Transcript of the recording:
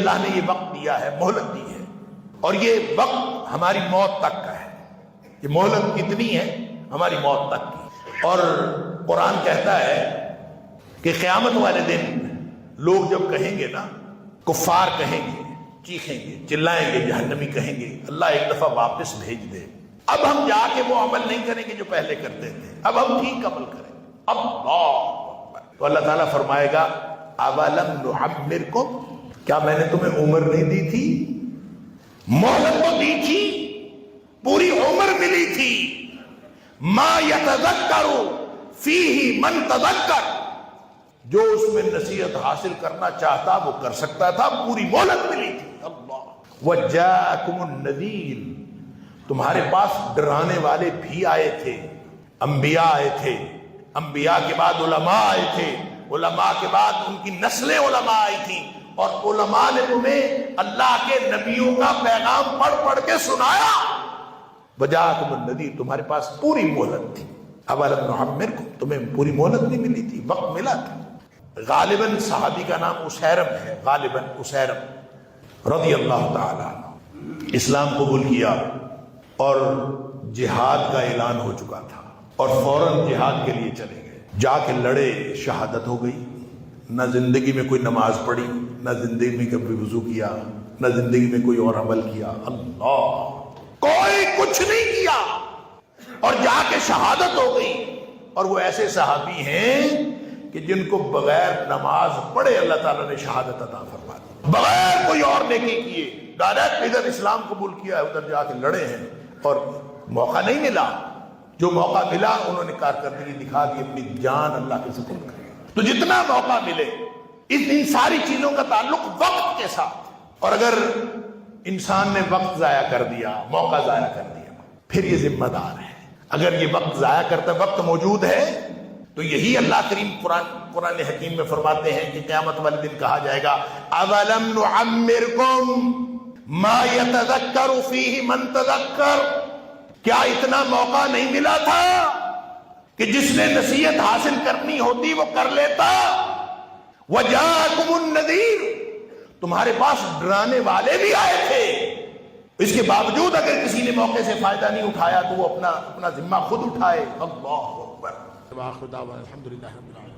اللہ نے یہ وقت دیا ہے، مہلت دی ہے، اور یہ وقت ہماری موت تک کا ہے۔ یہ مہلت کتنی ہے؟ ہماری موت تک کی۔ اور قرآن کہتا ہے کہ قیامت والے دن لوگ جب کہیں گے نا، کفار کہیں گے، چیخیں گے، چلائیں گے، جہنمی کہیں گے اللہ ایک دفعہ واپس بھیج دے، اب ہم جا کے وہ عمل نہیں کریں گے جو پہلے کرتے تھے، اب ہم ٹھیک عمل کریں۔ اللہ، تو اللہ تعالیٰ فرمائے گا اولم نعمرکم، کیا میں نے تمہیں عمر نہیں دی تھی؟ مہلت تو دی تھی، پوری عمر ملی تھی۔ ما یتذکر فیہ من تذکر، جو اس میں نصیحت حاصل کرنا چاہتا وہ کر سکتا تھا، پوری مہلت ملی تھی۔ اللہ، وجاءکم النذیر، تمہارے پاس ڈرانے والے بھی آئے تھے، انبیاء آئے تھے، انبیاء کے بعد علماء آئے تھے، علماء کے بعد ان کی نسلیں علماء آئی تھیں، اور علماء نے تمہیں اللہ کے نبیوں کا پیغام پڑھ پڑھ کے سنایا۔ وجاءکم النذیر، تمہارے پاس پوری مہلت تھی۔ اولم نعمرکم، تمہیں پوری مہلت نہیں ملی تھی، وقت ملا تھا۔ غالباً صحابی کا نام اسیرم ہے، غالباً اسیرم رضی اللہ تعالیٰ عنہ، اسلام قبول کیا اور جہاد کا اعلان ہو چکا تھا، اور فوراً جہاد کے لیے چلے گئے، جا کے لڑے، شہادت ہو گئی۔ نہ زندگی میں کوئی نماز پڑھی، نہ زندگی میں کبھی وضو کیا، نہ زندگی میں کوئی اور عمل کیا، اللہ، کوئی کچھ نہیں کیا، اور جا کے شہادت ہو گئی۔ اور وہ ایسے صحابی ہیں کہ جن کو بغیر نماز پڑھے اللہ تعالیٰ نے شہادت عطا فرما دی، بغیر کوئی اور نیکی کیے، ڈائریکٹ ادھر اسلام قبول کیا ہے، ادھر جا کے لڑے ہیں، اور موقع نہیں ملا۔ جو موقع ملا انہوں نے کارکردگی دکھا دی، اپنی جان اللہ کے سپرد کر۔ تو جتنا موقع ملے، ان ساری چیزوں کا تعلق وقت کے ساتھ، اور اگر انسان نے وقت ضائع کر دیا، موقع ضائع کر دیا، پھر یہ ذمہ دار ہے۔ اگر یہ وقت ضائع کرتا، وقت موجود ہے، تو یہی اللہ کریم قرآن حکیم میں فرماتے ہیں کہ قیامت والے دن کہا جائے گا اولم نعمرکم ما یتذکر فیہ من تذکر، کیا اتنا موقع نہیں ملا تھا کہ جس نے نصیحت حاصل کرنی ہوتی وہ کر لیتا؟ وجاءکم النذیر، تمہارے پاس ڈرانے والے بھی آئے تھے، اس کے باوجود اگر کسی نے موقع سے فائدہ نہیں اٹھایا تو وہ اپنا ذمہ خود اٹھائے۔ اللہ اکبر۔ الحمدللہ رب العالمین۔